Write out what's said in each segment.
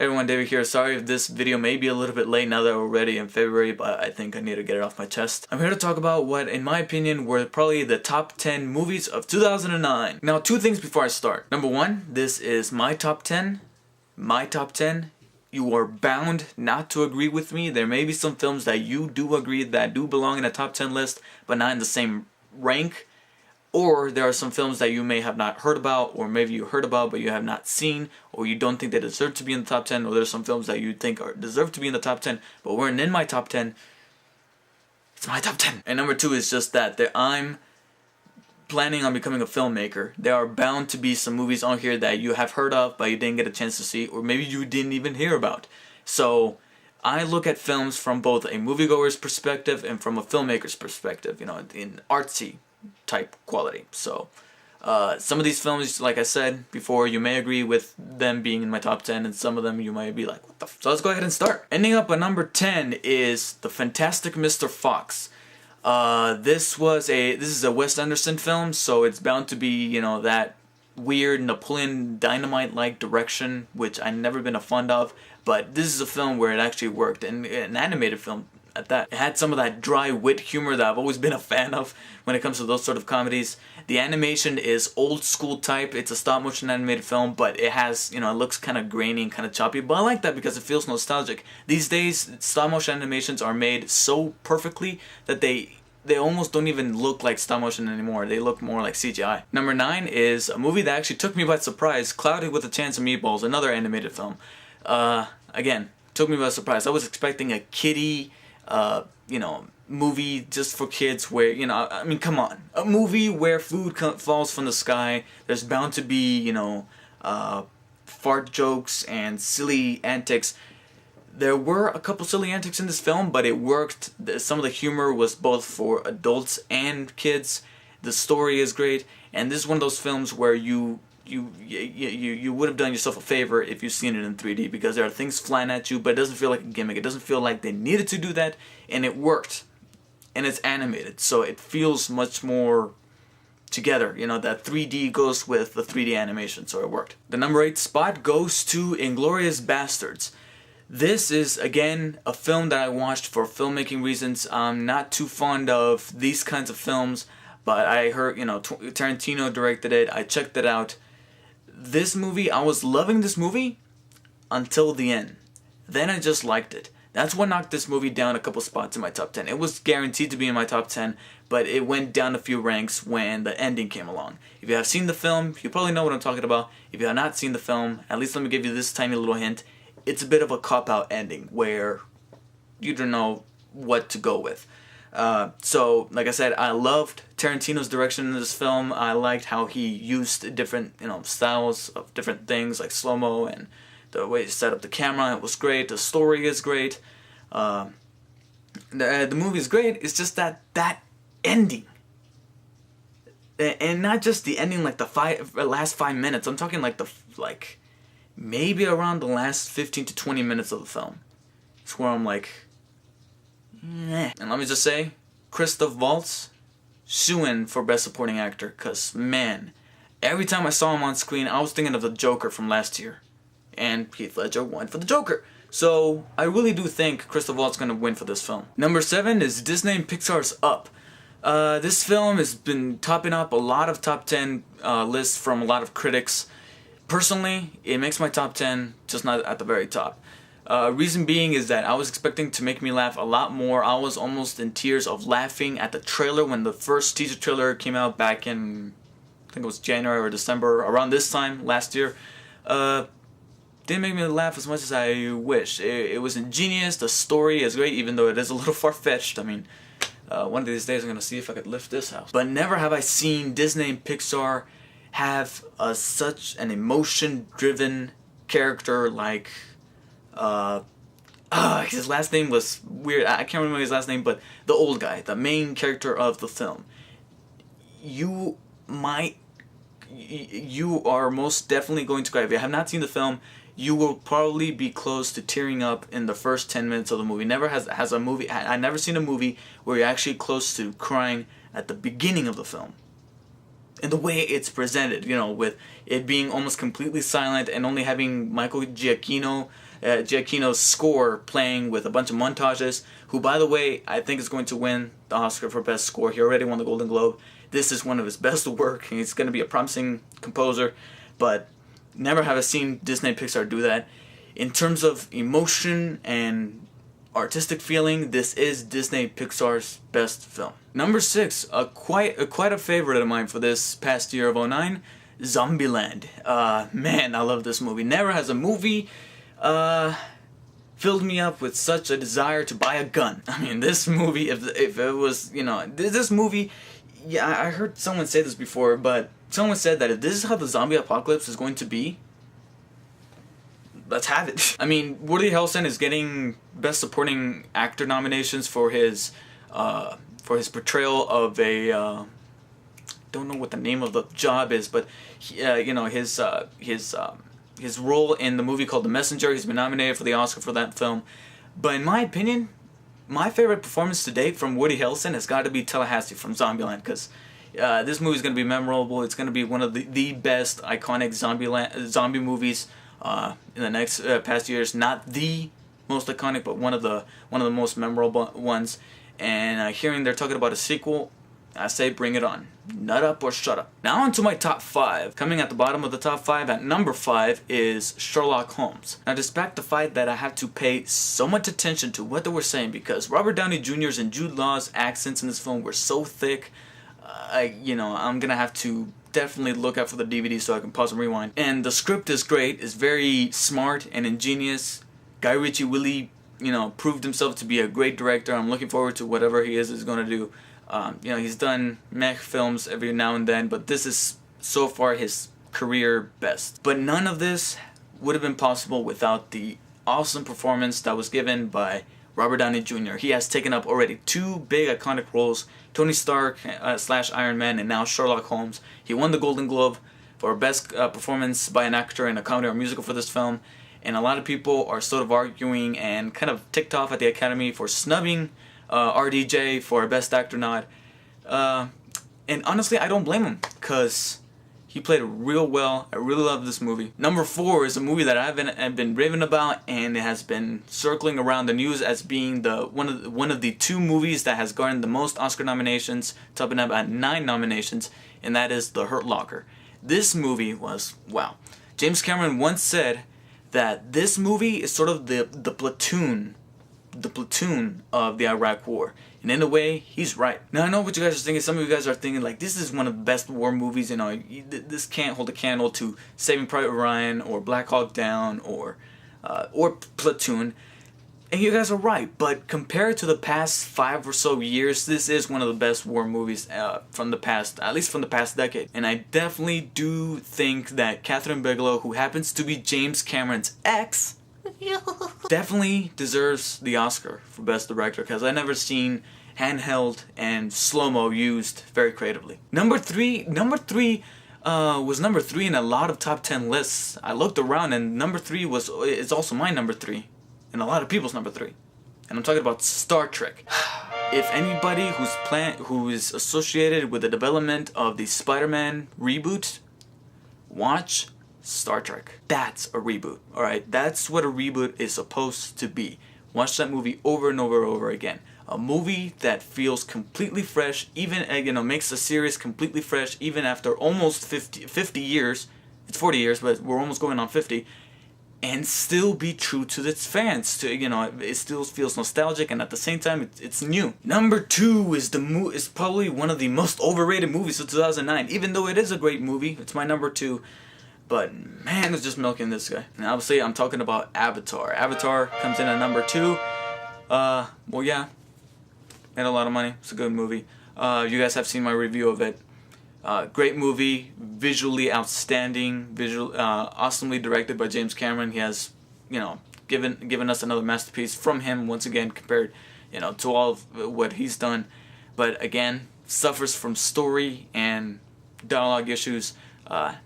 Hey everyone, David here. Sorry if this video may be a little bit late now that we're already in February, but I think I need to get it off my chest. I'm here to talk about what, in my opinion, were probably the top 10 movies of 2009. Now, two things before I start. Number one, this is my top 10. My top 10. You are bound not to agree with me. There may be some films that you do agree that do belong in a top 10 list, but not in the same rank. Or there are some films that you may have not heard about, or maybe you heard about but you have not seen, or you don't think they deserve to be in the top 10, or there's some films that you think deserve to be in the top 10, but weren't in my top 10. It's my top 10. And number two is just that I'm planning on becoming a filmmaker. There are bound to be some movies on here that you have heard of, but you didn't get a chance to see, or maybe you didn't even hear about. So I look at films from both a moviegoer's perspective and from a filmmaker's perspective, you know, in artsy type quality. So some of these films, like I said before, you may agree with them being in my top 10, and some of them you might be like, what the f. So let's go ahead and start. Ending up at number 10 is The Fantastic Mr. Fox. This is a Wes Anderson film, so it's bound to be, you know, that weird Napoleon Dynamite-like direction, which I've never been a fond of, but this is a film where it actually worked, and an animated film at that. It had some of that dry wit humor that I've always been a fan of when it comes to those sort of comedies. The animation is old school type. It's a stop motion animated film, but it has, you know, it looks kind of grainy and kind of choppy, but I like that because it feels nostalgic. These days, stop motion animations are made so perfectly that they almost don't even look like stop motion anymore. They look more like CGI. Number 9 is a movie that actually took me by surprise, Cloudy with a Chance of Meatballs, another animated film. Again, took me by surprise. I was expecting a kiddie, you know, movie just for kids where, you know, I mean, come on. A movie where food falls from the sky. There's bound to be, you know, fart jokes and silly antics. There were a couple silly antics in this film, but it worked. Some of the humor was both for adults and kids. The story is great, and this is one of those films where you would have done yourself a favor if you've seen it in 3D, because there are things flying at you, but it doesn't feel like a gimmick. It doesn't feel like they needed to do that, and it worked. And it's animated, so it feels much more together. You know, that 3D goes with the 3D animation, so it worked. The number 8 spot goes to Inglorious Basterds. This is, again, a film that I watched for filmmaking reasons. I'm not too fond of these kinds of films, but I heard, you know, Tarantino directed it. I checked it out. This movie, I was loving this movie until the end. Then I just liked it. That's what knocked this movie down a couple spots in my top 10. It was guaranteed to be in my top 10, but it went down a few ranks when the ending came along. If you have seen the film, you probably know what I'm talking about. If you have not seen the film, at least let me give you this tiny little hint. It's a bit of a cop-out ending where you don't know what to go with. So, like I said, I loved Tarantino's direction in this film. I liked how he used different, you know, styles of different things like slow-mo, and the way he set up the camera. It was great. The story is great. The movie is great. It's just that ending, and not just the ending, like the last 5 minutes. I'm talking like maybe around the last 15 to 20 minutes of the film. It's where I'm like, meh. And let me just say, Christoph Waltz, shoo-in for Best Supporting Actor, because, man, every time I saw him on screen, I was thinking of the Joker from last year. And Heath Ledger won for the Joker. So, I really do think Christoph Waltz is going to win for this film. Number 7 is Disney and Pixar's Up. This film has been topping up a lot of top 10 lists from a lot of critics. Personally, it makes my top 10, just not at the very top. Reason being is that I was expecting to make me laugh a lot more. I was almost in tears of laughing at the trailer when the first teaser trailer came out back in, I think it was January or December, around this time last year. Didn't make me laugh as much as I wish. It was ingenious, the story is great, even though it is a little far-fetched. I mean, one of these days I'm going to see if I could lift this house. But never have I seen Disney and Pixar have such an emotion-driven character like, his last name was weird, I can't remember his last name, but the old guy, the main character of the film. You are most definitely going to cry. If you have not seen the film, you will probably be close to tearing up in the first 10 minutes of the movie. I've never seen a movie where you're actually close to crying at the beginning of the film. in the way it's presented, you know, with it being almost completely silent and only having Michael Giacchino's score playing with a bunch of montages, who, by the way, I think is going to win the Oscar for Best Score. He already won the Golden Globe. This is one of his best work. He's going to be a promising composer, but never have I seen Disney and Pixar do that. In terms of emotion and artistic feeling, this is Disney Pixar's best film. Number 6, quite a favorite of mine for this past year of 2009, Zombieland. Man, I love this movie. Never has a movie filled me up with such a desire to buy a gun. I mean, this movie, if it was, you know, this movie, yeah, I heard someone say this before, but someone said that if this is how the zombie apocalypse is going to be, let's have it. I mean, Woody Harrelson is getting Best Supporting Actor nominations for his portrayal of a don't know what the name of the job is, but you know, his role in the movie called The Messenger. He's been nominated for the Oscar for that film. But in my opinion, my favorite performance to date from Woody Harrelson has got to be Tallahassee from Zombieland, because this movie is going to be memorable. It's going to be one of the best iconic zombie movies in the next past years. Not the most iconic, but one of the most memorable ones. And hearing they're talking about a sequel, I say bring it on. Nut up or shut up. Now on to my top 5. Coming at the bottom of the top 5, at number 5 is Sherlock Holmes. Now despite the fact that I have to pay so much attention to what they were saying, because Robert Downey Jr.'s and Jude Law's accents in this film were so thick, you know, I'm gonna have to definitely look out for the DVD so I can pause and rewind. And the script is great. It's very smart and ingenious. Guy Ritchie really, you know, proved himself to be a great director. I'm looking forward to whatever he is going to do. You know, he's done mech films every now and then, but this is so far his career best. But none of this would have been possible without the awesome performance that was given by Robert Downey Jr. He has taken up already 2 big iconic roles, Tony Stark / Iron Man, and now Sherlock Holmes. He won the Golden Globe for Best Performance by an Actor in a Comedy or Musical for this film. And a lot of people are sort of arguing and kind of ticked off at the Academy for snubbing RDJ for Best Actor nod. And honestly, I don't blame him, because he played it real well. I really love this movie. Number 4 is a movie that I've been raving about, and it has been circling around the news as being one of the 2 movies that has garnered the most Oscar nominations, topping up at 9 nominations, and that is The Hurt Locker. This movie was, wow. James Cameron once said that this movie is sort of the platoon of the Iraq War. And in a way, he's right. Now I know what you guys are thinking. Some of you guys are thinking like, this is one of the best war movies, you know, this can't hold a candle to Saving Private Ryan or Black Hawk Down or Platoon. And you guys are right, but compared to the past 5 or so years, this is one of the best war movies from the past, at least from the past decade. And I definitely do think that Catherine Bigelow, who happens to be James Cameron's ex, definitely deserves the Oscar for Best Director, because I've never seen handheld and slow-mo used very creatively. Number three was number 3 in a lot of top 10 lists. I looked around, and number 3 is also my number 3. And a lot of people's number 3. And I'm talking about Star Trek. If anybody who is associated with the development of the Spider-Man reboot, watch Star Trek. That's a reboot, alright? That's what a reboot is supposed to be. Watch that movie over and over and over again. A movie that feels completely fresh, even, you know, makes the series completely fresh, even after almost 50 years. It's 40 years, but we're almost going on 50. And still be true to its fans. You know, it still feels nostalgic, and at the same time, it's new. Number 2 is probably one of the most overrated movies of 2009. Even though it is a great movie, it's my number 2. But man, it's just milking this guy. And obviously, I'm talking about Avatar. Avatar comes in at number 2. Well, yeah, made a lot of money. It's a good movie. You guys have seen my review of it. Great movie, visually outstanding, awesomely directed by James Cameron. He has, you know, given us another masterpiece from him once again, compared, you know, to all of what he's done. But again, suffers from story and dialogue issues.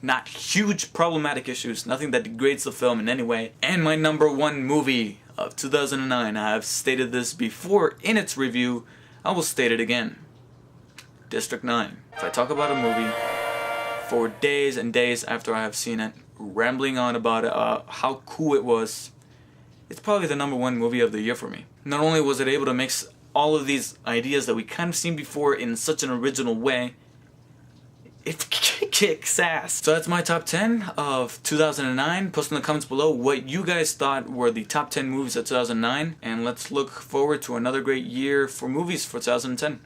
Not huge problematic issues, nothing that degrades the film in any way. And my number 1 movie of 2009, I have stated this before in its review, I will state it again. District 9. If I talk about a movie for days and days after I have seen it, rambling on about it, how cool it was. It's probably the #1 movie of the year for me. Not only was it able to mix all of these ideas that we kind of seen before in such an original way, it kicks ass. So that's my top 10 of 2009. Post in the comments below what you guys thought were the top 10 movies of 2009, and let's look forward to another great year for movies for 2010.